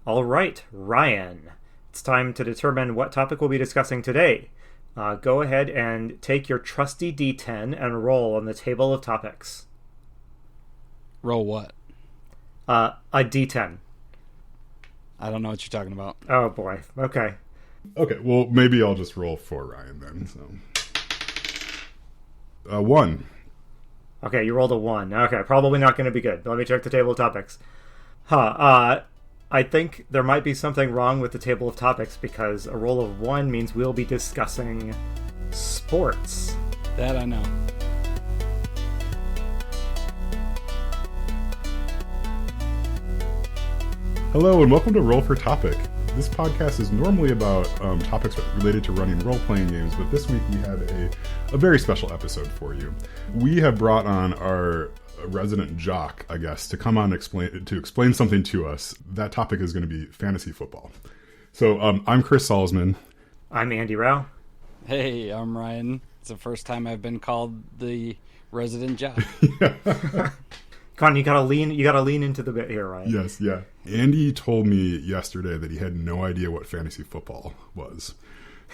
All right, Ryan, it's time to determine what topic we'll be discussing today. Go ahead and take your trusty D10 and roll on the table of topics. Roll what? A D10. I don't know what you're talking about. Oh, boy. Okay. Okay, well, maybe I'll just roll for Ryan then. So, 1. Okay, you rolled a 1. Okay, probably not going to be good. Let me check the table of topics. I think there might be something wrong with the table of topics because a roll of 1 means we'll be discussing sports. That I know. Hello and welcome to Roll for Topic. This podcast is normally about topics related to running role-playing games, but this week we have a very special episode for you. We have brought on our resident jock, I guess, to come on and explain something to us. That topic is going to be fantasy football. So I'm Chris Salzman. I'm Andy Rao. Hey, I'm Ryan. It's the first time I've been called the resident jock. Con, you gotta lean into the bit here, Ryan. Yes, yeah. Andy told me yesterday that he had no idea what fantasy football was.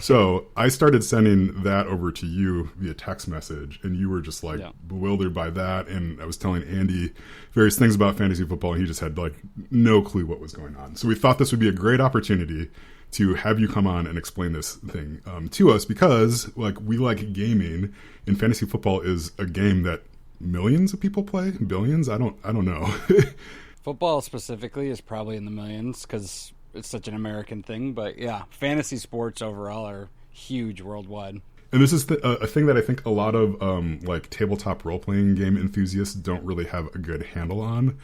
So I started sending that over to you via text message, and you were just bewildered by that. And I was telling Andy various things about fantasy football, and he just had no clue what was going on. So we thought this would be a great opportunity to have you come on and explain this thing to us, because we like gaming, and fantasy football is a game that millions of people play. Billions? I don't know. Football specifically is probably in the millions because it's such an American thing, but yeah, fantasy sports overall are huge worldwide. And this is a thing that I think a lot of tabletop role-playing game enthusiasts don't really have a good handle on.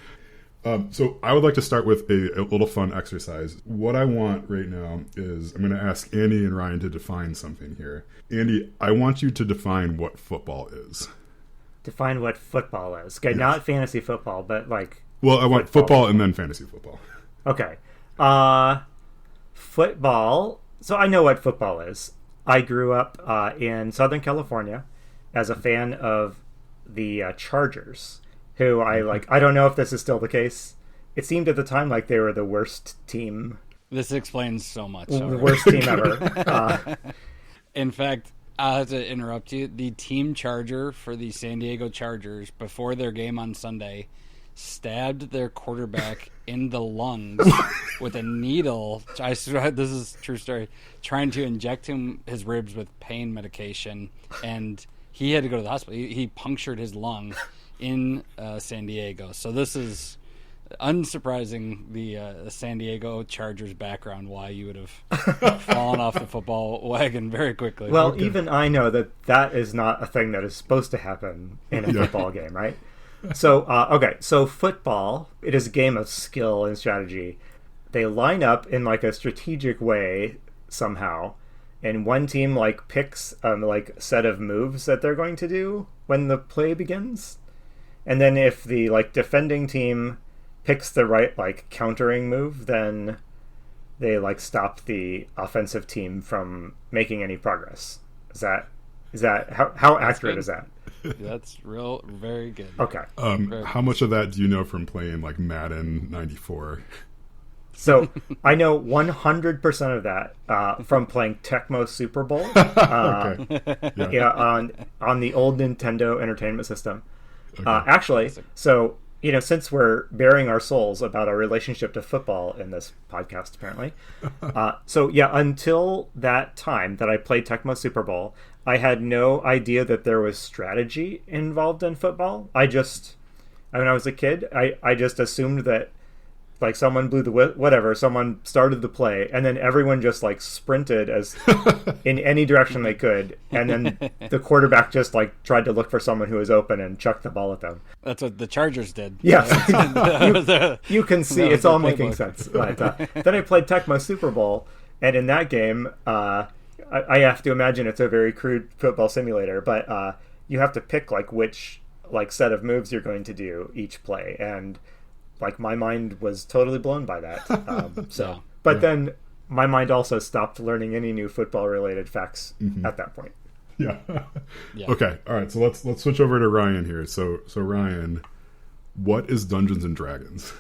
So I would like to start with a little fun exercise. What I want right now is I'm going to ask Andy and Ryan to define something here. Andy, I want you to define what football is. Define what football is. Okay, yes. Not fantasy football, but Well, I want football and then fantasy football. Okay. Football. So I know what football is. I grew up in Southern California as a fan of the Chargers, who I don't know if this is still the case. It seemed at the time like they were the worst team. This explains so much. The worst team ever. In fact, I'll have to interrupt you. The team charger for the San Diego Chargers before their game on Sunday stabbed their quarterback in the lungs with a needle. I swear, this is a true story. Trying to inject his ribs with pain medication, and he had to go to the hospital. He punctured his lung in San Diego. So this is unsurprising, the San Diego Chargers background, why you would have fallen off the football wagon very quickly. Well, even I know that is not a thing that is supposed to happen in a football game, right? So, so football, it is a game of skill and strategy. They line up in a strategic way somehow, and one team picks a set of moves that they're going to do when the play begins. And then if the defending team picks the right countering move, then they stop the offensive team from making any progress. Is that how accurate is that? That's very good. Okay. How much of that do you know from playing Madden 94? So I know 100% of that from playing Tecmo Super Bowl. Okay. Yeah, on the old Nintendo Entertainment System. Okay. Actually, so since we're bearing our souls about our relationship to football in this podcast, apparently. Until that time that I played Tecmo Super Bowl, I had no idea that there was strategy involved in football. When I was a kid, I just assumed that someone blew someone started the play, and then everyone just sprinted as in any direction they could, and then the quarterback just tried to look for someone who was open and chucked the ball at them. That's what the Chargers did. Yeah, you can see it's all making sense. But then I played Tecmo Super Bowl, and in that game, I have to imagine it's a very crude football simulator, but you have to pick which set of moves you're going to do each play, and my mind was totally blown by that. Then my mind also stopped learning any new football-related facts at that point. Yeah. Okay. All right. So let's switch over to Ryan here. So Ryan, what is Dungeons and Dragons?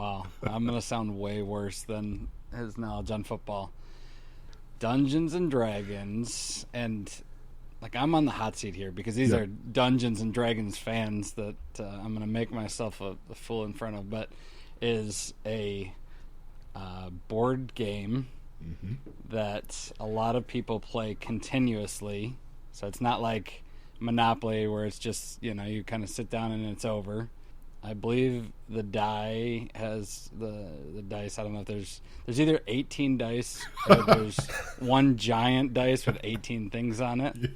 Wow, I'm going to sound way worse than his knowledge on football. Dungeons and Dragons, and like I'm on the hot seat here because these are Dungeons and Dragons fans that I'm going to make myself a fool in front of, but is a board game that a lot of people play continuously. So it's not like Monopoly where it's just, you kind of sit down and it's over. I believe the die has the dice. I don't know if there's either 18 dice or there's one giant dice with 18 things on it. Yeah.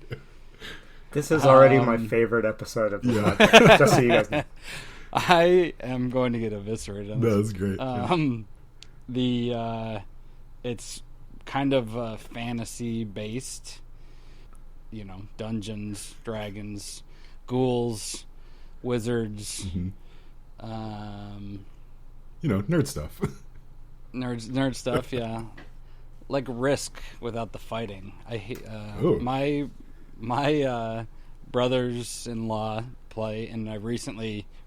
This is already my favorite episode of the podcast, just so you guys know. I am going to get eviscerated on this. That's great. It's kind of fantasy based, Dungeons, Dragons, ghouls, wizards. Nerd stuff. Nerd stuff, yeah. Like Risk without the fighting. My brothers-in-law play, and we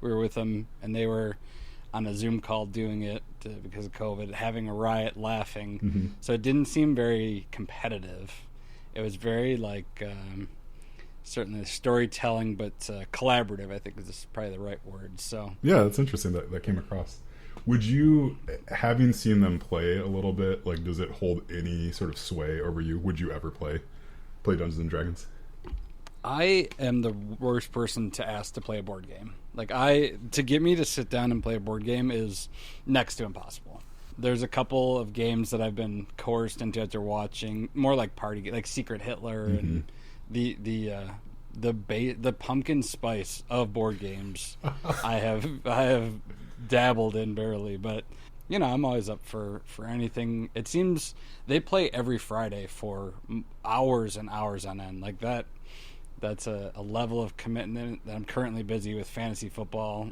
were with them, and they were on a Zoom call doing it because of COVID, having a riot, laughing. So it didn't seem very competitive. It was very certainly storytelling, but collaborative, I think is probably the right word. So yeah, that's interesting that came across. Would you, having seen them play a little bit, does it hold any sort of sway over you? Would you ever play Dungeons and Dragons? I am the worst person to ask to play a board game. To get me to sit down and play a board game is next to impossible. There's a couple of games that I've been coerced into after watching, more like party, like Secret Hitler and the pumpkin spice of board games. I have dabbled in barely, but I'm always up for anything. It seems they play every Friday for hours and hours on end. Like that's a level of commitment that I'm currently busy with fantasy football.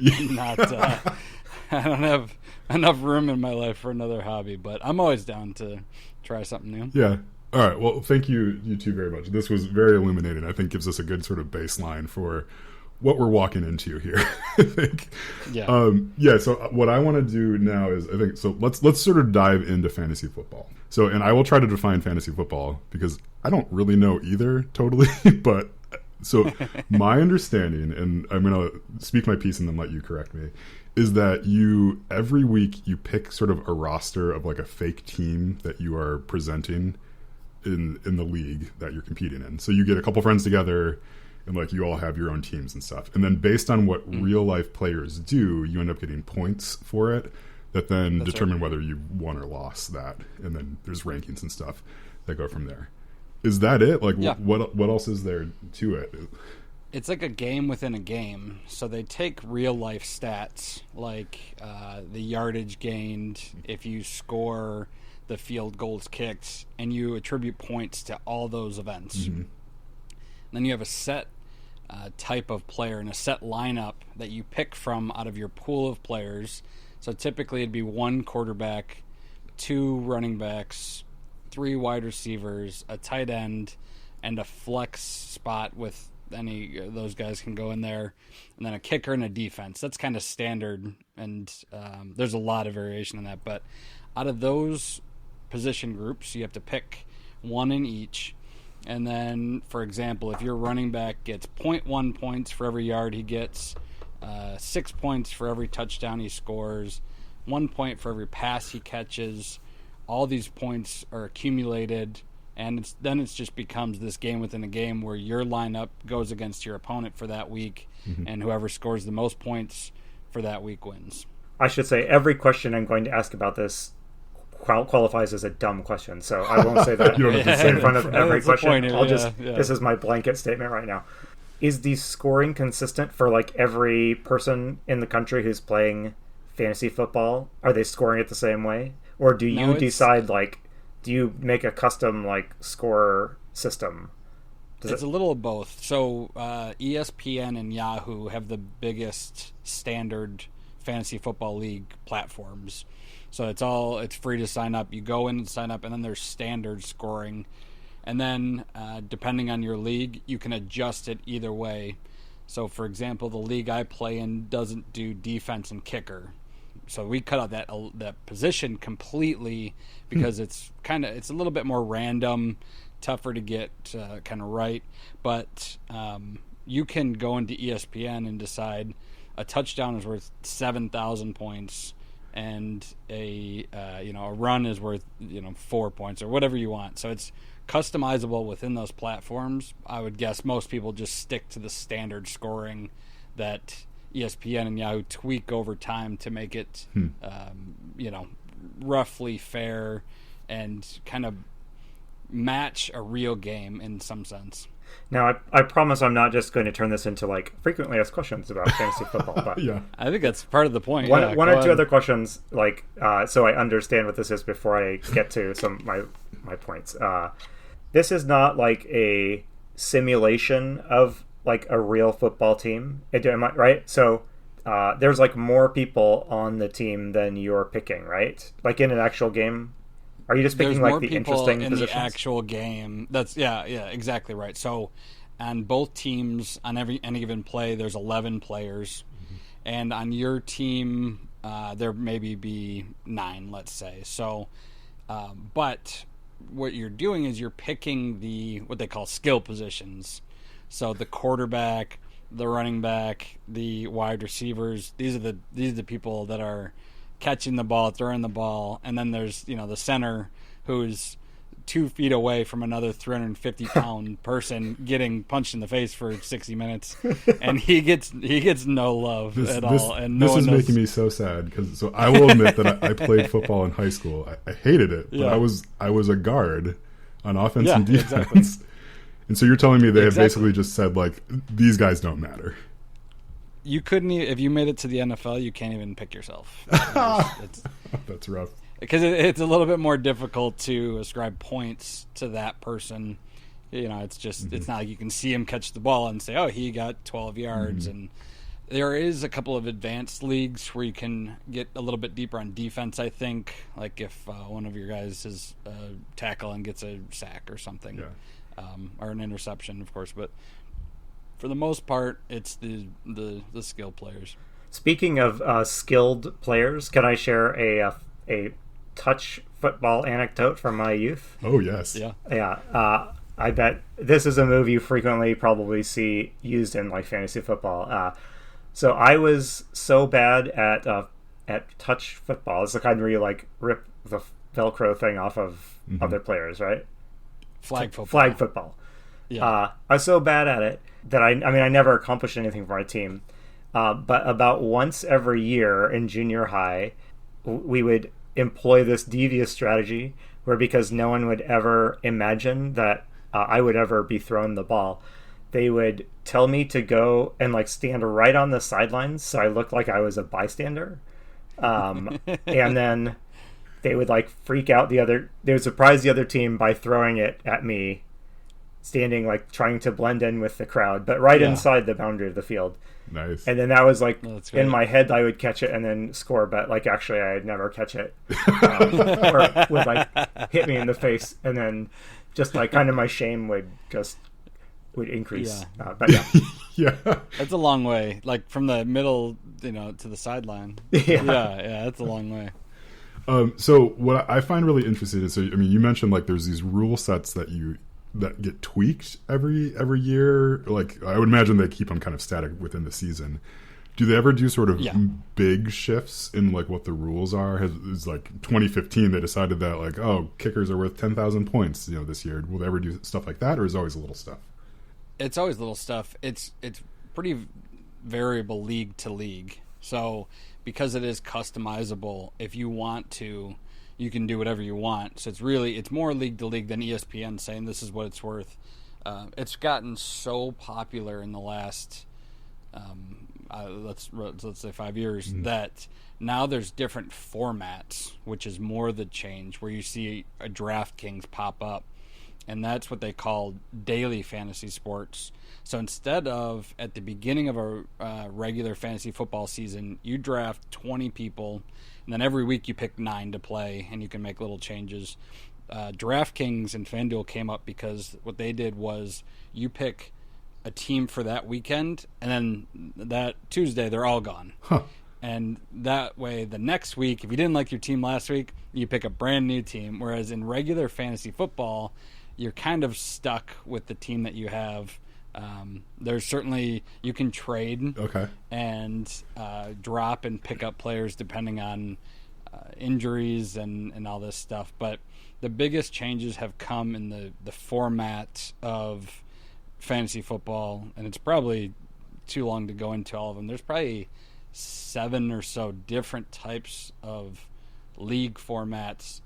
I don't have enough room in my life for another hobby, but I'm always down to try something new. Yeah. All right. Well, thank you two very much. This was very illuminating. I think gives us a good sort of baseline for what we're walking into here. I think. Yeah. So what I want to do now is let's sort of dive into fantasy football. So, and I will try to define fantasy football because I don't really know either totally, but so my understanding, and I'm going to speak my piece and then let you correct me, is that every week you pick sort of a roster of a fake team that you are presenting in the league that you're competing in. So you get a couple friends together and you all have your own teams and stuff. And then based on what real life players do, you end up getting points for it that then determine whether you won or lost that. And then there's rankings and stuff that go from there. Is that it? What else is there to it? It's like a game within a game. So they take real life stats, like the yardage gained, if you score the field goals kicked, and you attribute points to all those events. And then you have a set type of player and a set lineup that you pick from out of your pool of players. So typically it'd be 1 quarterback, 2 running backs, 3 wide receivers, a tight end, and a flex spot with any of those guys can go in there, and then a kicker and a defense. That's kind of standard, and there's a lot of variation in that. But out of those position groups, you have to pick 1 in each. And then, for example, if your running back gets 0.1 points for every yard he gets, 6 points for every touchdown he scores, 1 point for every pass he catches, all these points are accumulated, and then it just becomes this game within a game where your lineup goes against your opponent for that week, and whoever scores the most points for that week wins. I should say every question I'm going to ask about this qualifies as a dumb question, so I won't say that. You don't have to say in front of every question. This is my blanket statement right now. Is the scoring consistent for every person in the country who's playing fantasy football? Are they scoring it the same way? Or do you decide, do you make a custom, score system? It's a little of both. So ESPN and Yahoo have the biggest standard fantasy football league platforms. So it's free to sign up. You go in and sign up, and then there's standard scoring. And then, depending on your league, you can adjust it either way. So, for example, the league I play in doesn't do defense and kicker. So we cut out that position completely because it's a little bit more random, tougher to get kind of right. But you can go into ESPN and decide a touchdown is worth 7,000 points, and a run is worth 4 points or whatever you want. So it's customizable within those platforms. I would guess most people just stick to the standard scoring that ESPN and Yahoo tweak over time to make it roughly fair and kind of match a real game in some sense. Now, I promise I'm not just going to turn this into like frequently asked questions about fantasy football, but yeah, I think that's part of the point. One or two other questions, like so I understand what this is before I get to some my points. This is not like a simulation of like a real football team, am I right? So there's like more people on the team than you're picking, right? Like in an actual game. Are you just picking like the interesting in positions? The actual game? That's yeah, exactly right. So, on both teams, on any given play, there's 11 players, and on your team, there maybe be 9, let's say. So, but what you're doing is you're picking what they call skill positions. So the quarterback, the running back, the wide receivers. These are the people that are catching the ball, throwing the ball, and then there's the center who's 2 feet away from another 350-pound person getting punched in the face for 60 minutes, and he gets no love at all. And this is making me so sad because I will admit that I played football in high school. I hated it, but I was a guard on offense and defense. Exactly. And so you're telling me they have basically just said like these guys don't matter. You couldn't if you made it to the NFL, you can't even pick yourself. That's rough. Because it's a little bit more difficult to ascribe points to that person. It's just it's not like you can see him catch the ball and say, oh, he got 12 yards. And there is a couple of advanced leagues where you can get a little bit deeper on defense, I think. Like if one of your guys is tackle and gets a sack or something. Yeah. Or an interception, of course. But for the most part, it's the skill players. Speaking of skilled players, can I share a touch football anecdote from my youth? Oh, yes. Yeah. I bet this is a move you frequently probably see used in like fantasy football. So I was so bad at touch football. It's the kind where you like rip the Velcro thing off of other players, right? Flag football. Yeah. I was so bad at it that I never accomplished anything for my team. But about once every year in junior high, we would employ this devious strategy where, because no one would ever imagine that I would ever be thrown the ball, they would tell me to go and like stand right on the sidelines so I looked like I was a bystander. And then they would like freak out they would surprise the other team by throwing it at me, standing like trying to blend in with the crowd, but right inside the boundary of the field. Nice. And then that was like in my head, I would catch it and then score, but like actually I'd never catch it, or it would like hit me in the face, and then just like kind of my shame would increase. Yeah. But yeah, yeah, that's a long way, like from the middle, to the sideline. Yeah, that's a long way. So what I find really interesting is, you mentioned like there's these rule sets that get tweaked every year. Like I would imagine they keep them kind of static within the season. Do they ever do sort of big shifts in like what the rules are? Is like 2015 they decided that like, oh, kickers are worth 10,000 points this year. Will they ever do stuff like that, or is it always a little stuff? It's always little stuff. It's pretty variable league to league. So because it is customizable, if you want to, you can do whatever you want. So it's more league to league than ESPN saying this is what it's worth. It's gotten so popular in the last let's say 5 years that now there's different formats, which is more the change, where you see a DraftKings pop up, and that's what they call daily fantasy sports. So instead of at the beginning of a regular fantasy football season, you draft 20 people, and then every week you pick 9 to play, and you can make little changes. DraftKings and FanDuel came up because what they did was you pick a team for that weekend, and then that Tuesday they're all gone. Huh. And that way, the next week, if you didn't like your team last week, you pick a brand new team. Whereas in regular fantasy football, you're kind of stuck with the team that you have. There's certainly, you can trade and drop and pick up players depending on injuries and all this stuff. But the biggest changes have come in the format of fantasy football, and it's probably too long to go into all of them. There's probably 7 or so different types of league formats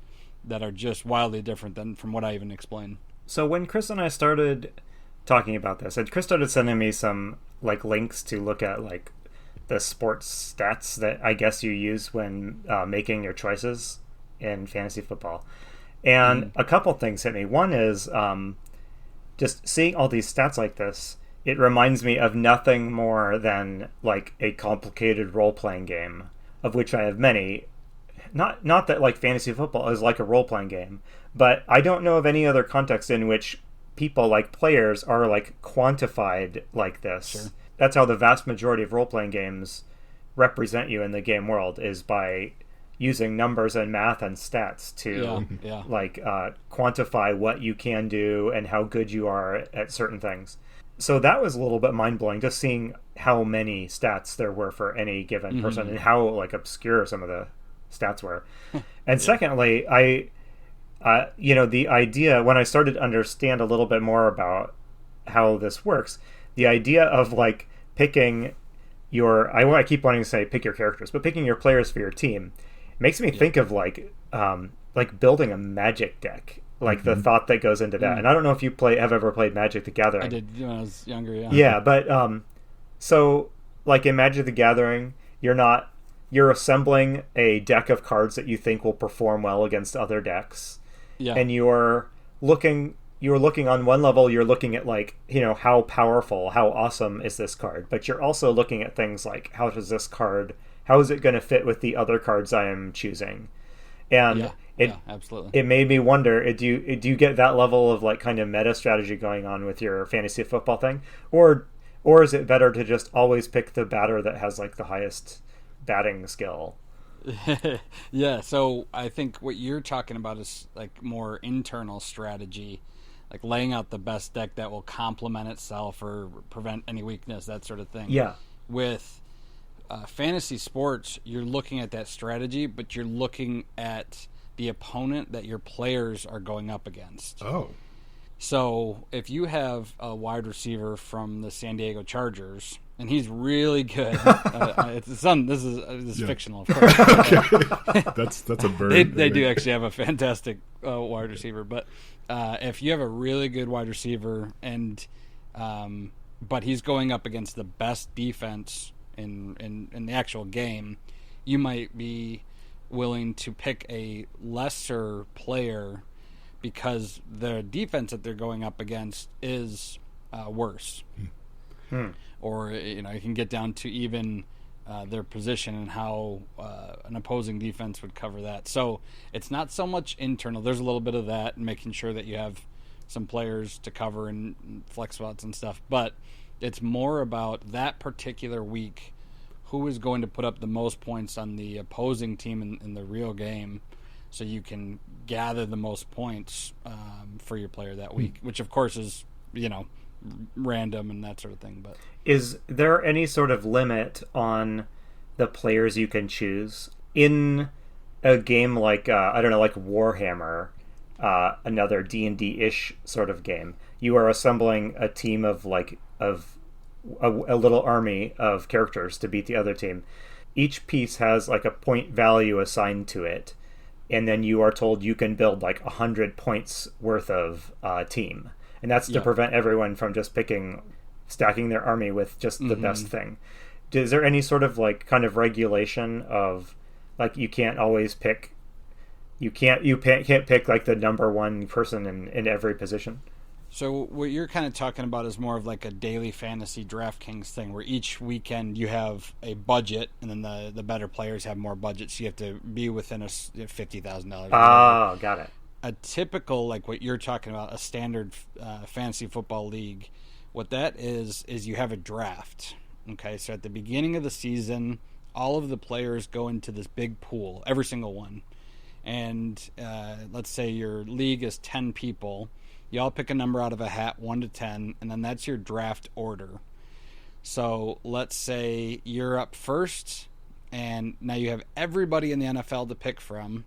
that are just wildly different than from what I even explained. So when Chris and I started talking about this, and Chris started sending me some like links to look at like the sports stats that I guess you use when making your choices in fantasy football. And a couple things hit me. One is just seeing all these stats like this, it reminds me of nothing more than like a complicated role-playing game, of which I have many. Not that like fantasy football is like a role-playing game, but I don't know of any other context in which people like players are like quantified like this. Sure. That's how the vast majority of role-playing games represent you in the game world, is by using numbers and math and stats to quantify what you can do and how good you are at certain things. So that was a little bit mind-blowing, just seeing how many stats there were for any given person and how like obscure some of the stats were. And secondly, the idea, when I started to understand a little bit more about how this works, the idea of like picking I keep wanting to say pick your characters, but picking your players for your team makes me think of like building a Magic deck, like the thought that goes into that. And I don't know if you have ever played Magic the Gathering. I did when I was younger, yeah. Yeah, but so like in Magic the Gathering, you're assembling a deck of cards that you think will perform well against other decks. Yeah. And you're looking on one level, you're looking at like, how powerful, how awesome is this card? But you're also looking at things like, how is it going to fit with the other cards I am choosing? And absolutely. It made me wonder, do you get that level of like kind of meta strategy going on with your fantasy football thing? Or is it better to just always pick the batter that has like the highest batting skill? Yeah, so I think what you're talking about is like more internal strategy, like laying out the best deck that will complement itself or prevent any weakness, that sort of thing. Yeah. With fantasy sports, you're looking at that strategy, but you're looking at the opponent that your players are going up against. Oh. So if you have a wide receiver from the San Diego Chargers, and he's really good. This is fictional, of course. Okay. That's a bird. They do actually have a fantastic wide receiver, but if you have a really good wide receiver, and but he's going up against the best defense in the actual game, you might be willing to pick a lesser player because the defense that they're going up against is worse. Or you can get down to even their position and how an opposing defense would cover that. So it's not so much internal. There's a little bit of that, and making sure that you have some players to cover and flex spots and stuff. But it's more about that particular week, who is going to put up the most points on the opposing team in the real game, so you can gather the most points for your player that week, which of course is random and that sort of thing. But is there any sort of limit on the players you can choose in a game like like Warhammer, another D&D-ish sort of game? You are assembling a team of a little army of characters to beat the other team. Each piece has like a point value assigned to it, and then you are told you can build like 100 points worth of team. And that's to prevent everyone from just stacking their army with just the best thing. Is there any sort of like kind of regulation of like you can't always pick, you can't pick like the number one person in every position? So what you're kind of talking about is more of like a daily fantasy DraftKings thing, where each weekend you have a budget, and then the better players have more budget, so you have to be within a $50,000. Oh, got it. A typical, like what you're talking about, a standard fantasy football league, what that is you have a draft. Okay, so at the beginning of the season, all of the players go into this big pool, every single one. And let's say your league is 10 people. You all pick a number out of a hat, 1 to 10, and then that's your draft order. So let's say you're up first, and now you have everybody in the NFL to pick from.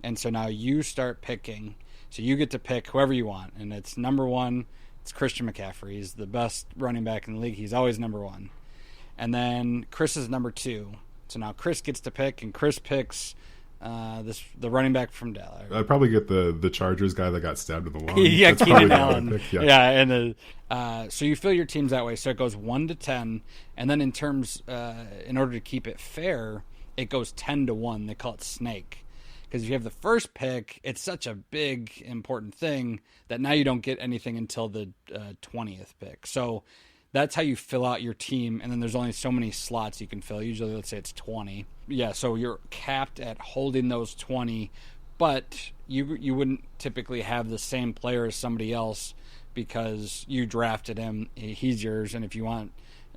And so now you start picking. So you get to pick whoever you want. And it's number 1, it's Christian McCaffrey. He's the best running back in the league. He's always number 1. And then Chris is number 2. So now Chris gets to pick, and Chris picks the running back from Dallas. I'd probably get the Chargers guy that got stabbed in the lung. Yeah, That's Keenan probably Allen. And so you fill your teams that way. So it goes 1 to 10, and then in order to keep it fair, it goes 10 to 1. They call it snake, because if you have the first pick, it's such a big important thing that now you don't get anything until the 20th pick. So that's how you fill out your team, and then there's only so many slots you can fill. Usually, let's say it's 20. Yeah, so you're capped at holding those 20, but you wouldn't typically have the same player as somebody else because you drafted him. He's yours, and if you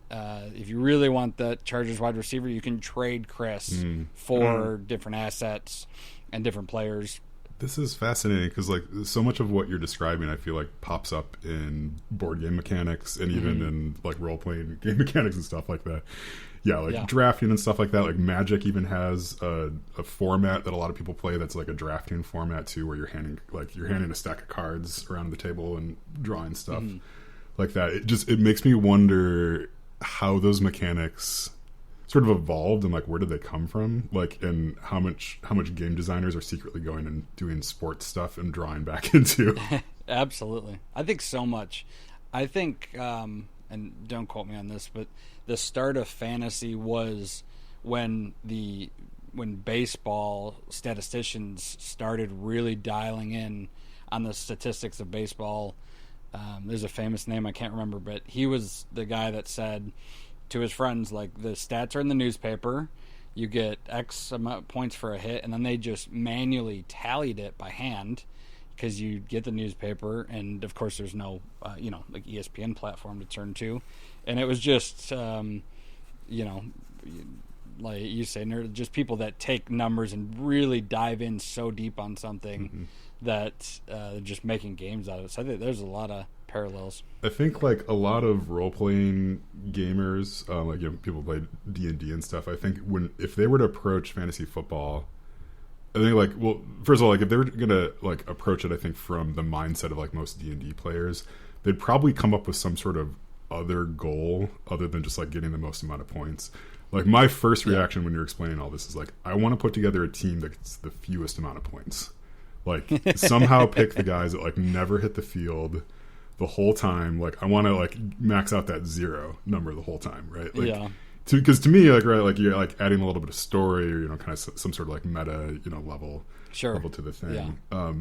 really want the Chargers wide receiver, you can trade Chris for different assets and different players. This is fascinating because, like, so much of what you're describing, I feel like pops up in board game mechanics and even in like role playing game mechanics and stuff like that. Yeah, drafting and stuff like that. Like Magic even has a format that a lot of people play that's like a drafting format too, where you're handing a stack of cards around the table and drawing stuff like that. It makes me wonder how those mechanics sort of evolved and like where did they come from, like, and how much game designers are secretly going and doing sports stuff and drawing back into. Absolutely. I think so much. I think and don't quote me on this, but the start of fantasy was when baseball statisticians started really dialing in on the statistics of baseball. There's a famous name I can't remember, but he was the guy that said to his friends, like, the stats are in the newspaper, you get X amount of points for a hit, and then they just manually tallied it by hand because you get the newspaper, and of course there's no like ESPN platform to turn to, and it was just like you say, just people that take numbers and really dive in so deep on something that they're just making games out of it. So I think there's a lot of parallels. I think like a lot of role-playing gamers, people play D&D and stuff. I think if they were to approach fantasy football, I think first of all, like if they were gonna like approach it, I think from the mindset of like most D&D players, they'd probably come up with some sort of other goal other than just like getting the most amount of points. Like my first reaction when you're explaining all this is like, I want to put together a team that gets the fewest amount of points. Like somehow pick the guys that like never hit the field the whole time. Like I want to like max out that 0 number the whole time, right? Like, because to me, like, right, like you're like adding a little bit of story or kind of some sort of like meta, level to the thing.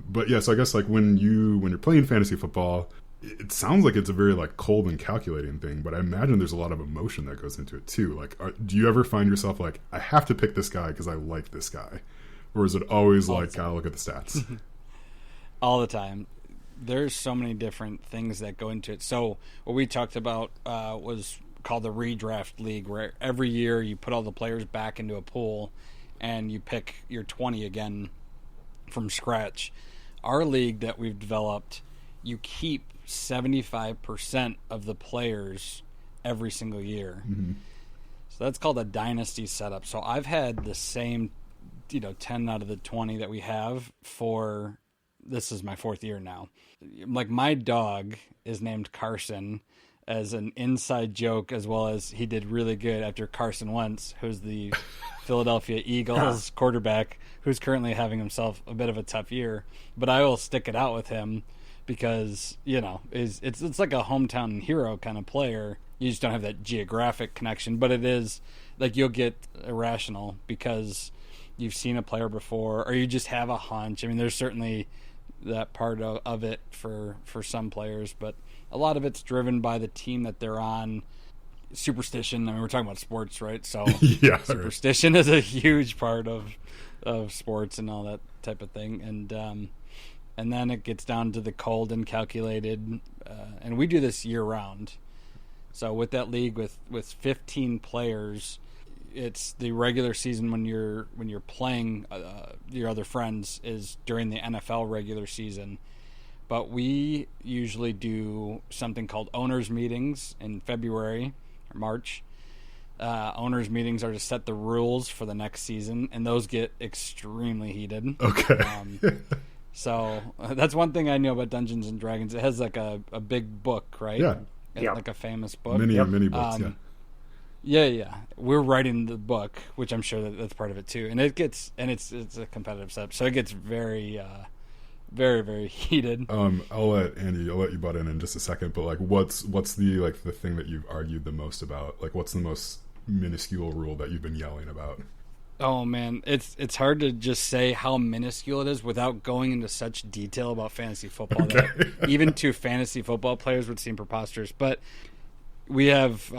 But yeah, so I guess like when you're playing fantasy football, it sounds like it's a very like cold and calculating thing, but I imagine there's a lot of emotion that goes into it too. Like, do you ever find yourself like, I have to pick this guy because I like this guy, or is it always like, gotta look at the stats? All the time. There's so many different things that go into it. So what we talked about was called the redraft league, where every year you put all the players back into a pool and you pick your 20 again from scratch. Our league that we've developed, you keep 75% of the players every single year. So that's called a dynasty setup. So I've had the same 10 out of the 20 that we have for, this is my 4th year now. Like my dog is named Carson as an inside joke, as well as he did really good after Carson Wentz, who's the Philadelphia Eagles quarterback, who's currently having himself a bit of a tough year. But I will stick it out with him because, it's like a hometown hero kind of player. You just don't have that geographic connection, but it is like you'll get irrational because you've seen a player before, or you just have a hunch. I mean, there's certainly that part of it for some players, but a lot of it's driven by the team that they're on. Superstition. I mean, we're talking about sports, right? So superstition is a huge part of sports and all that type of thing. And then it gets down to the cold and calculated. And we do this year round. So with that league with 15 players, it's the regular season when you're playing your other friends is during the NFL regular season. But we usually do something called owners meetings in February or March. Owners meetings are to set the rules for the next season, and those get extremely heated. Okay. So that's one thing I know about Dungeons and Dragons. It has like a big book, right? Yeah. Like a famous book. Many books, Yeah. We're writing the book, which I'm sure that's part of it too. And it's a competitive setup, so it gets very, very, very heated. I'll let you butt in just a second, but like, what's the thing that you've argued the most about? Like, what's the most minuscule rule that you've been yelling about? Oh man, it's hard to just say how minuscule it is without going into such detail about fantasy football that even to fantasy football players would seem preposterous. But we have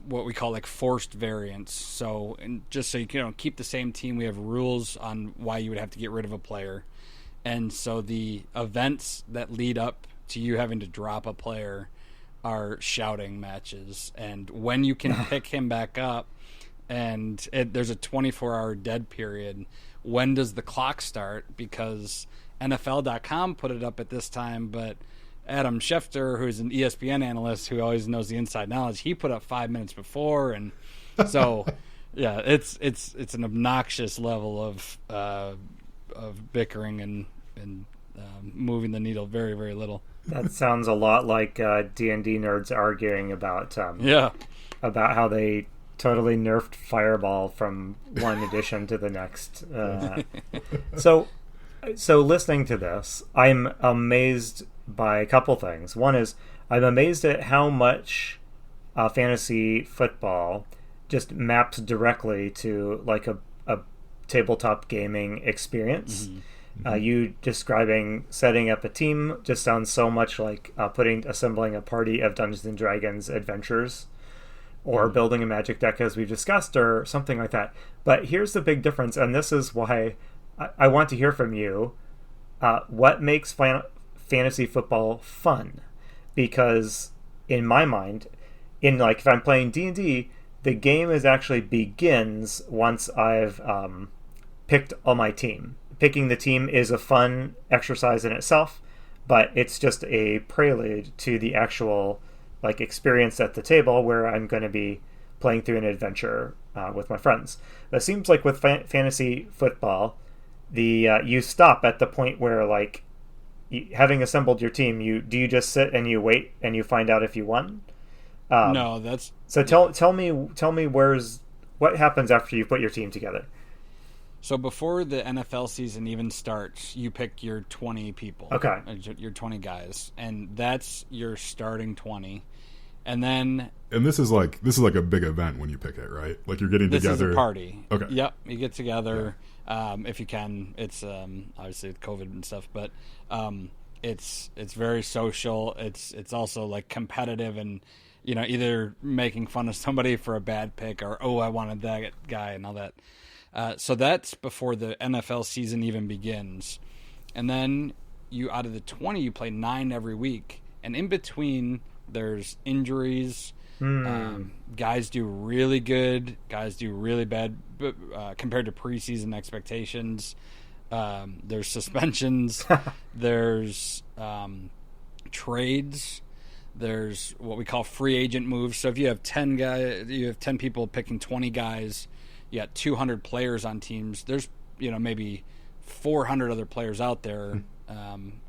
what we call like forced variants. So, and just so you can keep the same team, we have rules on why you would have to get rid of a player. And so the events that lead up to you having to drop a player are shouting matches, and when you can pick him back up. And there's a 24-hour dead period. When does the clock start? Because NFL.com put it up at this time, but Adam Schefter, who's an ESPN analyst who always knows the inside knowledge, he put up 5 minutes before, and so yeah, it's an obnoxious level of bickering and moving the needle very, very little. That sounds a lot like D&D nerds arguing about how they totally nerfed Fireball from one edition to the next. So listening to this, I'm amazed by a couple things. One is I'm amazed at how much fantasy football just maps directly to like a tabletop gaming experience. Mm-hmm. You describing setting up a team just sounds so much like assembling a party of Dungeons and Dragons adventures, or building a magic deck as we've discussed, or something like that. But here's the big difference, and this is why I want to hear from you. What makes fantasy football fun? Because in my mind, if I'm playing D&D, the game actually begins once I've picked on my team. Picking the team is a fun exercise in itself, but it's just a prelude to the actual experience at the table where I'm going to be playing through an adventure with my friends. It seems like with fantasy football, you stop at the point where having assembled your team, do you just sit and you wait and you find out if you won? No, that's so. Tell me what happens after you put your team together. So before the NFL season even starts, you pick your 20 people. Okay. Your 20 guys, and that's your starting 20. And then this is like a big event when you pick it, right? Like you're getting together. This is a party. Okay. Yep, you get together if you can. It's obviously with COVID and stuff, but it's very social. It's also like competitive, and either making fun of somebody for a bad pick or I wanted that guy and all that. So that's before the NFL season even begins. And then out of the 20, you play 9 every week. And in between, there's injuries. Guys do really good. Guys do really bad compared to preseason expectations. There's suspensions. There's trades. There's what we call free agent moves. So if you have 10 guys, you have 10 people picking 20 guys. You got 200 players on teams. There's maybe 400 other players out there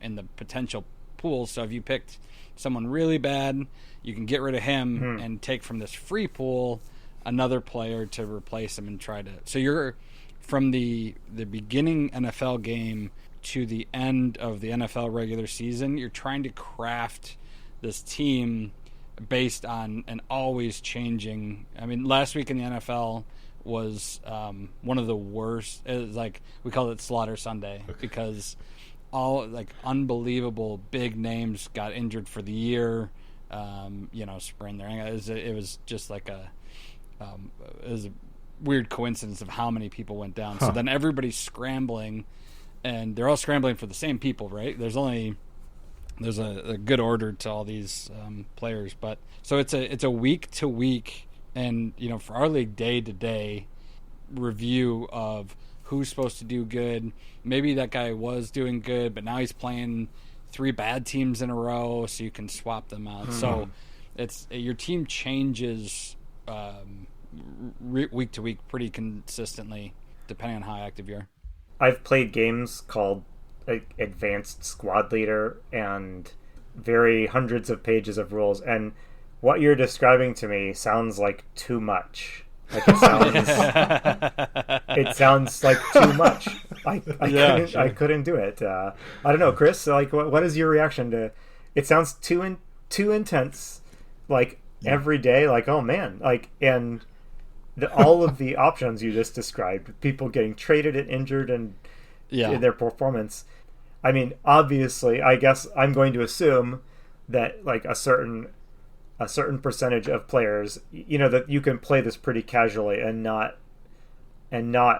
in the potential pool. So if you picked someone really bad, you can get rid of him and take from this free pool another player to replace him and try to. So you're from the beginning NFL game to the end of the NFL regular season. You're trying to craft this team based on an always changing. I mean, last week in the NFL was one of the worst. It was we called it Slaughter Sunday because all unbelievable big names got injured for the year. Sprained their ankle. It was just it was a weird coincidence of how many people went down. So then everybody's scrambling, and they're all scrambling for the same people, right? There's a good order to all these players, but so it's a week to week And, for our league, day-to-day review of who's supposed to do good. Maybe that guy was doing good, but now he's playing 3 bad teams in a row, so you can swap them out. So it's your team changes week to week pretty consistently, depending on how active you are. I've played games called Advanced Squad Leader and vary hundreds of pages of rules, and what you're describing to me sounds like too much. Like it sounds like too much. I couldn't do it. I don't know, Chris. Like, what is your reaction to? It sounds too intense. Like every day. Like, oh man. Like, and all of the options you just described, people getting traded and injured, and in their performance. I mean, obviously, I guess I'm going to assume that like a certain percentage of players, that you can play this pretty casually and not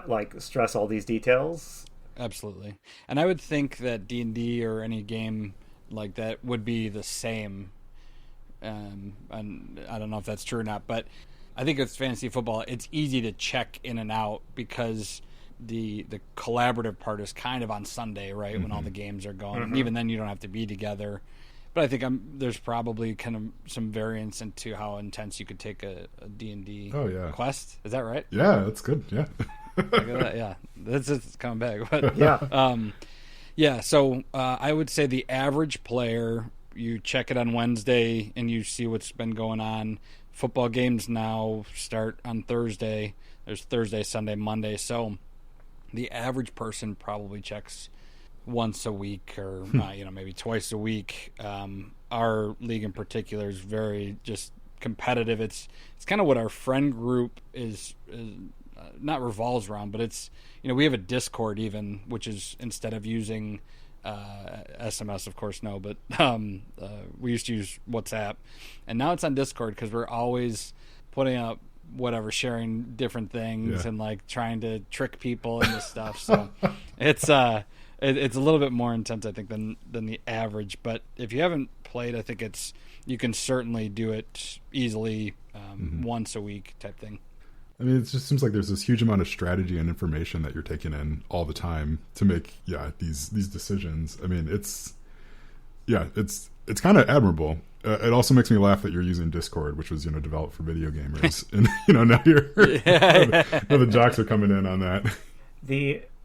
like stress all these details. Absolutely. And I would think that D&D or any game like that would be the same. And I don't know if that's true or not, but I think with fantasy football, it's easy to check in and out because the collaborative part is kind of on Sunday, right? Mm-hmm. When all the games are going. Mm-hmm. And even then you don't have to be together. But I think there's probably kind of some variance into how intense you could take a D&D quest. Is that right? Yeah, that's good. Yeah. Look at that. Yeah. It's coming back. But, yeah. So I would say the average player, you check it on Wednesday and you see what's been going on. Football games now start on Thursday. There's Thursday, Sunday, Monday. So the average person probably checks once a week or maybe twice a week. Our league in particular is very just competitive. It's kind of what our friend group is not revolves around, but it's we have a Discord even, which is instead of using SMS, of course, no, but we used to use WhatsApp, and now it's on Discord because we're always putting up sharing different things and like trying to trick people into stuff. So it's a little bit more intense, I think, than the average. But if you haven't played, I think you can certainly do it easily once a week type thing. I mean, it just seems like there's this huge amount of strategy and information that you're taking in all the time to make these decisions. I mean, it's kind of admirable. It also makes me laugh that you're using Discord, which was developed for video gamers, and now now the jocks are coming in on that.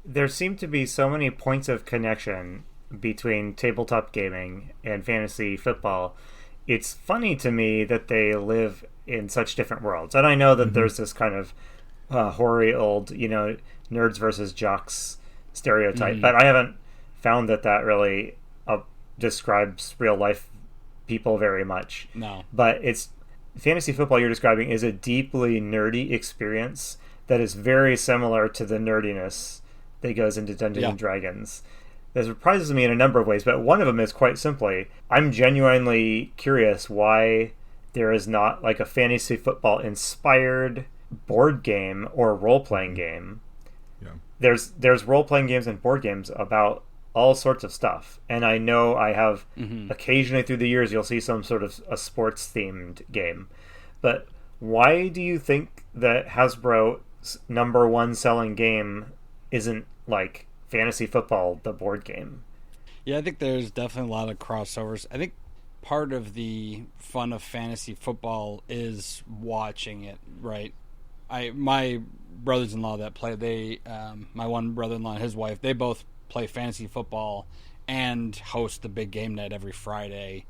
There seem to be so many points of connection between tabletop gaming and fantasy football. It's funny to me that they live in such different worlds. And I know that there's this kind of hoary old, nerds versus jocks stereotype, but I haven't found that really describes real life people very much. No. But it's fantasy football you're describing is a deeply nerdy experience that is very similar to the nerdiness that goes into Dungeons and Dragons. That surprises me in a number of ways, but one of them is quite simply, I'm genuinely curious why there is not like a fantasy football inspired board game or role-playing game. Yeah. There's role-playing games and board games about all sorts of stuff, and I know I have occasionally through the years you'll see some sort of a sports themed game, but why do you think that Hasbro's number one selling game isn't like fantasy football, the board game? Yeah, I think there's definitely a lot of crossovers. I think part of the fun of fantasy football is watching it, right? My brothers-in-law that play, my one brother-in-law and his wife, they both play fantasy football and host the big game night every Friday.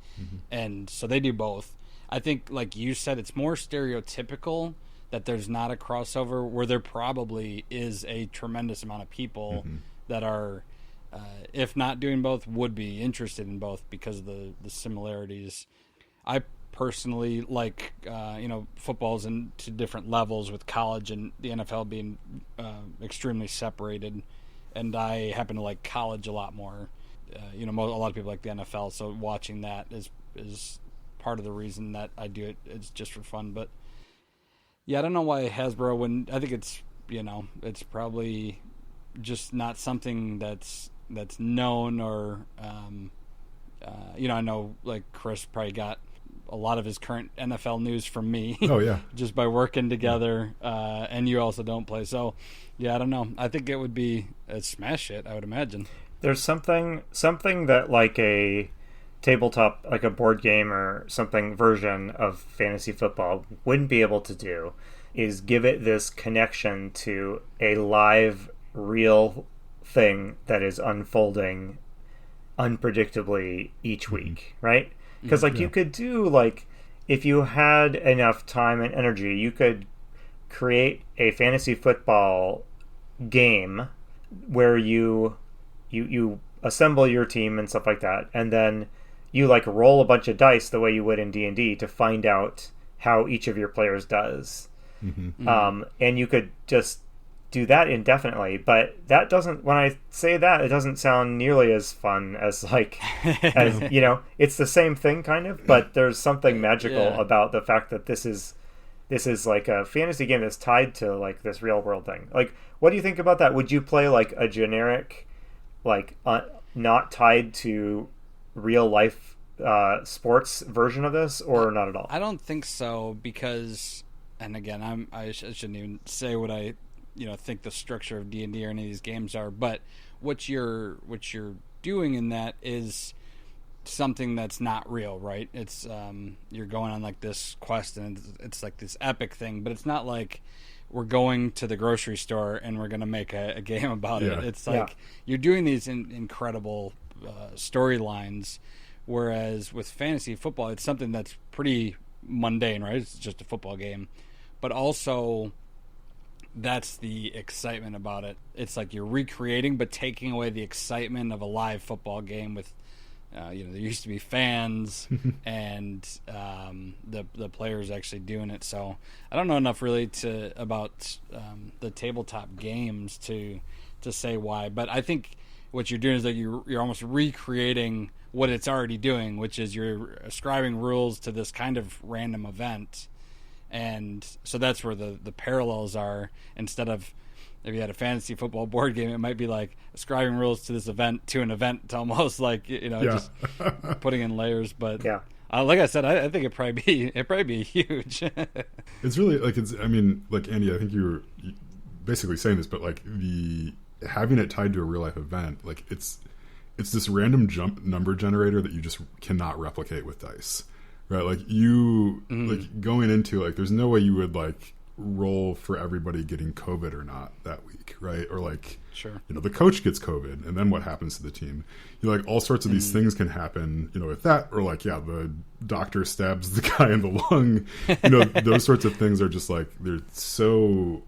And so they do both. I think, like you said, it's more stereotypical that there's not a crossover, where there probably is a tremendous amount of people that are, if not doing both, would be interested in both because of the similarities. I personally like, footballs into different levels, with college and the NFL being extremely separated. And I happen to like college a lot more. A lot of people like the NFL, so watching that is part of the reason that I do it. It's just for fun. But yeah, I don't know why Hasbro, I think it's it's probably just not something that's known, or I know like Chris probably got a lot of his current NFL news from me. Oh yeah, just by working together, and you also don't play. So, yeah, I don't know. I think it would be a smash hit, I would imagine. There's something that like a tabletop, like a board game or something version of fantasy football wouldn't be able to do, is give it this connection to a live, real thing that is unfolding unpredictably each week, right? Because like you could do, like, if you had enough time and energy, you could create a fantasy football game where you assemble your team and stuff like that, and then you like roll a bunch of dice the way you would in D&D to find out how each of your players does. And you could just do that indefinitely, but that doesn't, when I say that, it doesn't sound nearly as fun as like, as, you know, it's the same thing kind of, but there's something magical about the fact that this is like a fantasy game that's tied to like this real world thing. Like, what do you think about that? Would you play like a generic, like not tied to real life sports version of this, or not at all? I don't think so, because, and again, I shouldn't even say what I think the structure of D&D or any of these games are, but what you're doing in that is something that's not real, right? It's you're going on like this quest, and it's like this epic thing, but it's not like we're going to the grocery store and we're going to make a game about it. It's like you're doing these incredible storylines, whereas with fantasy football, it's something that's pretty mundane, right? It's just a football game, but also that's the excitement about it. It's like you're recreating, but taking away the excitement of a live football game with, there used to be fans and the players actually doing it. So I don't know enough really about the tabletop games to say why, but I think what you're doing is that you're almost recreating what it's already doing, which is you're ascribing rules to this kind of random event. And so that's where the parallels are. Instead of, if you had a fantasy football board game, it might be like ascribing rules to this event, to an event, to almost like, just putting in layers. But like I said, I think it'd probably be huge. It's really like, like Andy, I think you were basically saying this, but like having it tied to a real life event, like it's this random jump number generator that you just cannot replicate with dice. Right, like like going into, like, there's no way you would like roll for everybody getting COVID or not that week, right? Or like, sure, the coach gets COVID, and then what happens to the team? Like all sorts of these things can happen, with that, or like, the doctor stabs the guy in the lung. Those sorts of things are just like, they're so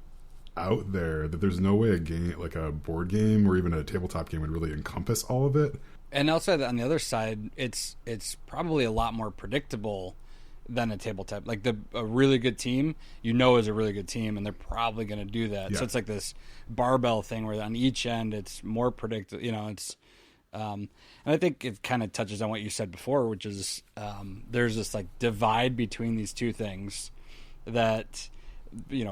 out there that there's no way a game, like a board game or even a tabletop game, would really encompass all of it. And also on the other side, it's probably a lot more predictable than a tabletop. Like a really good team, is a really good team, and they're probably going to do that. Yeah. So it's like this barbell thing where on each end it's more predictable. It's and I think it kind of touches on what you said before, which is there's this like divide between these two things that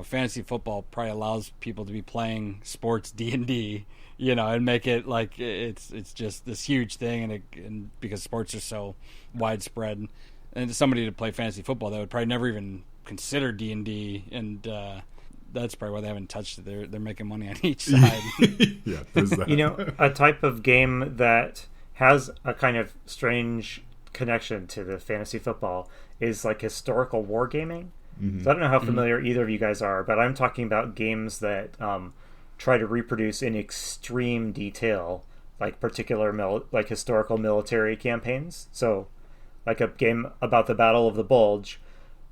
fantasy football probably allows people to be playing sports D&D. And make it like it's just this huge thing, and because sports are so widespread, and somebody to play fantasy football that would probably never even consider D&D, and that's probably why they haven't touched it. They're making money on each side. Yeah, there's that. A type of game that has a kind of strange connection to the fantasy football is like historical wargaming. So I don't know how familiar either of you guys are, but I'm talking about games that try to reproduce in extreme detail, like particular like historical military campaigns. So like a game about the Battle of the Bulge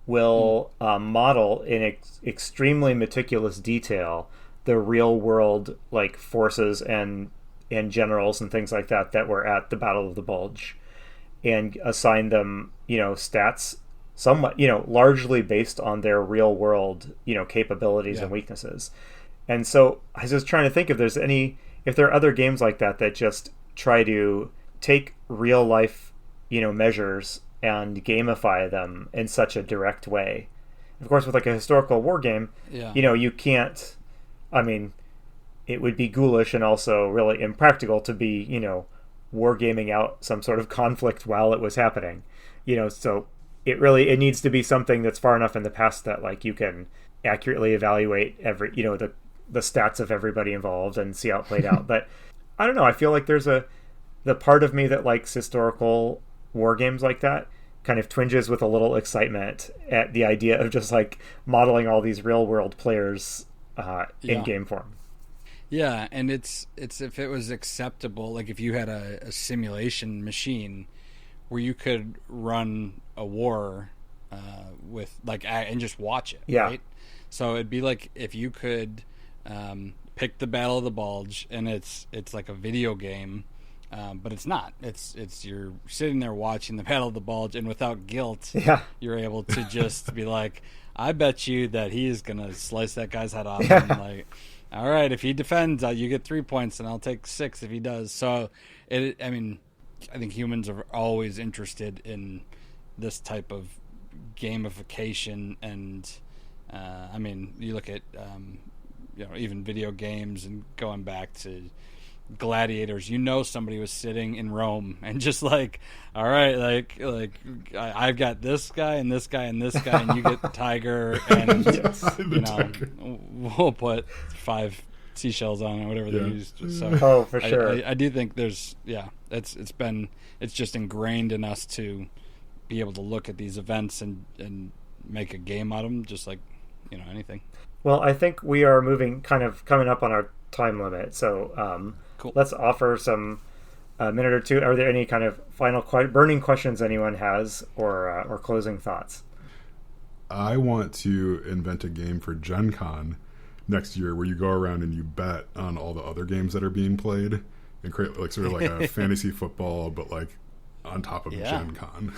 will model in extremely meticulous detail the real world like forces and generals and things like that were at the Battle of the Bulge, and assign them stats somewhat largely based on their real world capabilities and weaknesses. And so I was just trying to think if there are other games like that just try to take real life, measures and gamify them in such a direct way. Of course, with like a historical war game, you can't, it would be ghoulish and also really impractical to be, wargaming out some sort of conflict while it was happening. So it needs to be something that's far enough in the past that like you can accurately evaluate every, the stats of everybody involved and see how it played out. But I don't know. I feel like there's the part of me that likes historical war games like that kind of twinges with a little excitement at the idea of just like modeling all these real world players in game form. Yeah, and it's if it was acceptable, like if you had a simulation machine where you could run a war with like and just watch it, right? So it'd be like if you could pick the Battle of the Bulge, and it's like a video game, but it's not. It's you're sitting there watching the Battle of the Bulge, and without guilt, you're able to just be like, I bet you that he is gonna slice that guy's head off. And like, all right, if he defends, you get 3 points, and I'll take 6 if he does. So I think humans are always interested in this type of gamification, and you look at even video games and going back to gladiators. Somebody was sitting in Rome and just like, all right, like I've got this guy and this guy and this guy, and you get the tiger, and tiger. We'll put 5 seashells on it, whatever they used. So for sure, I do think there's it's just ingrained in us to be able to look at these events and make a game out of them, just like anything. Well, I think we are coming up on our time limit, so cool. Let's offer a minute or two. Are there any kind of final burning questions anyone has, or closing thoughts? I want to invent a game for Gen Con next year where you go around and you bet on all the other games that are being played and create like sort of like a fantasy football, but like on top of Gen Con.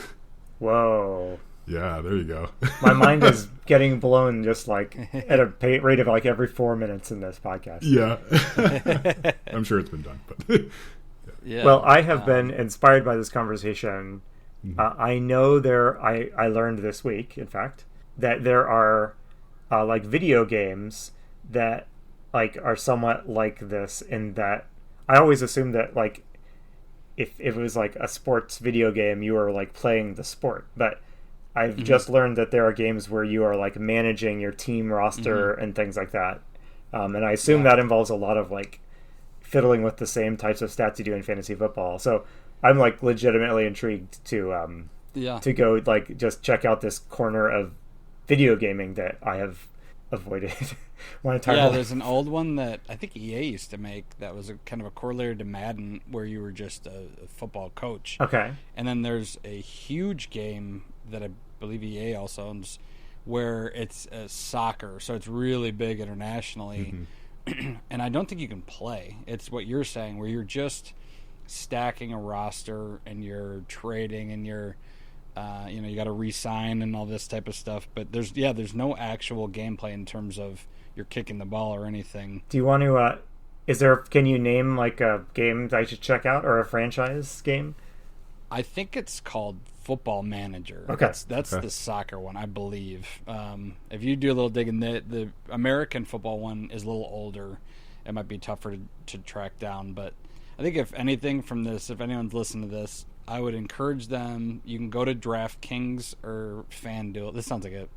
Whoa. Yeah, there you go. My mind is getting blown just like at a rate of like every 4 minutes in this podcast. Yeah. I'm sure it's been done. But yeah. Well, I have been inspired by this conversation. I know I learned this week, in fact, that there are like video games that like are somewhat like this, in that I always assumed that like if it was like a sports video game, you were like playing the sport, but I've just learned that there are games where you are like managing your team roster and things like that. And I assume that involves a lot of like fiddling with the same types of stats you do in fantasy football. So I'm like legitimately intrigued to go like just check out this corner of video gaming that I have avoided one entire life. There's an old one that I think EA used to make that was a kind of a corollary to Madden, where you were just a football coach. Okay. And then there's a huge game that I believe EA also owns, where it's soccer, so it's really big internationally. And I don't think you can play. It's what you're saying, where you're just stacking a roster and you're trading and you're you got to re-sign and all this type of stuff. But there's no actual gameplay in terms of you're kicking the ball or anything. Do you want to? Can you name like a game that I should check out, or a franchise game? I think it's called Football Manager. Okay. That's the soccer one, I believe. If you do a little digging, the American football one is a little older. It might be tougher to track down. But I think if anything from this, if anyone's listening to this, I would encourage them. You can go to DraftKings or FanDuel. This sounds like a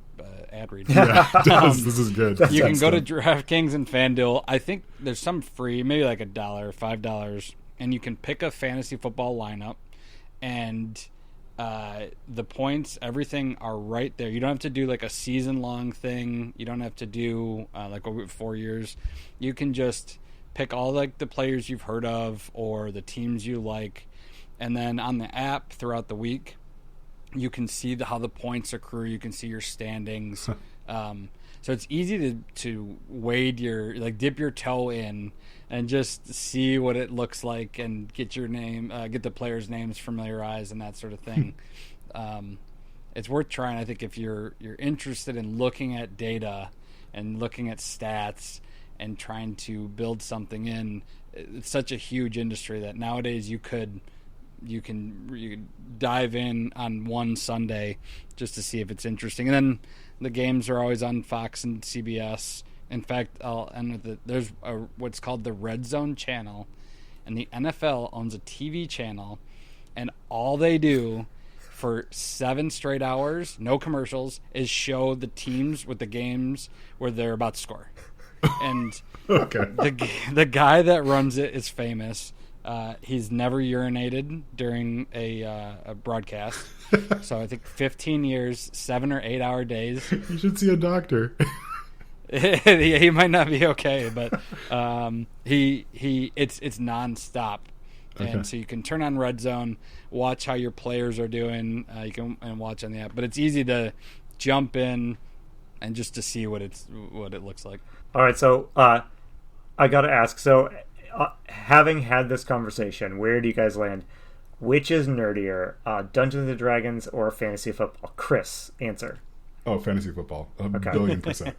ad read. Yeah, it does. This is good. You can go to DraftKings and FanDuel. I think there's some free, maybe like $1, $5, and you can pick a fantasy football lineup, and the points, everything are right there. You don't have to do like a season-long thing. You don't have to do like 4 years. You can just pick all like the players you've heard of or the teams you like, and then on the app throughout the week, you can see how the points accrue. You can see your standings. So it's easy to wade dip your toe in and just see what it looks like and get your name, get the players' names familiarized and that sort of thing. It's worth trying. I think if you're interested in looking at data and looking at stats and trying to build something in, it's such a huge industry that nowadays you can dive in on one Sunday just to see if it's interesting. And then the games are always on Fox and CBS. In fact, I'll end with there's what's called the Red Zone channel, and the NFL owns a TV channel, and all they do for 7 straight hours, no commercials, is show the teams with the games where they're about to score. And Okay. the guy that runs it is famous. He's never urinated during a broadcast. So I think 15 years, 7 or 8 hour days. You should see a doctor. He might not be okay, but it's nonstop. Okay. And so you can turn on Red Zone, watch how your players are doing. You can watch on the app, but it's easy to jump in and just to see what it looks like. All right, so I got to ask. So, having had this conversation, where do you guys land? Which is nerdier, Dungeons and Dragons or fantasy football? Chris, answer. Oh, fantasy football, a billion percent.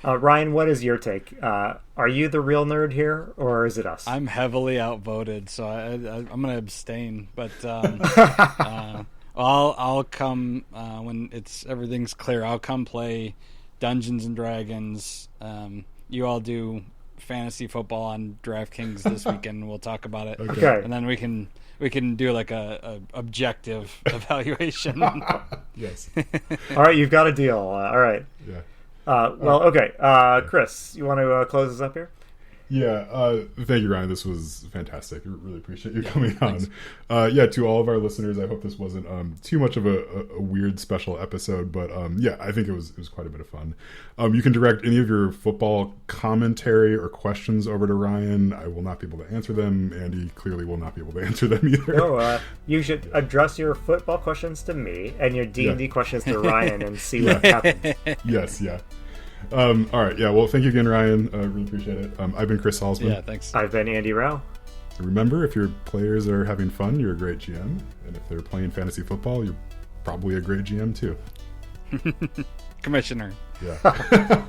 Ryan, what is your take? Are you the real nerd here, or is it us? I'm heavily outvoted, so I'm going to abstain. But I'll come when everything's clear. I'll come play Dungeons and Dragons. You all do fantasy football on DraftKings this weekend. We'll talk about it. Okay. And then we can do like a objective evaluation. Yes. All right, you've got a deal. All right. Yeah. Okay. Chris, you want to close us up here? Yeah, thank you, Ryan. This was fantastic. I really appreciate you coming on. To all of our listeners, I hope this wasn't too much of a weird special episode, but I think it was quite a bit of fun. You can direct any of your football commentary or questions over to Ryan. I will not be able to answer them. Andy clearly will not be able to answer them either. No, you should address your football questions to me and your D&D questions to Ryan and see what happens. Yes, yeah. All right, yeah, well, thank you again, Ryan. Really appreciate it. I've been Chris Salzman. Yeah, thanks. I've been Andy Rao. Remember, if your players are having fun, you're a great GM. And if they're playing fantasy football, you're probably a great GM too. Commissioner. Yeah.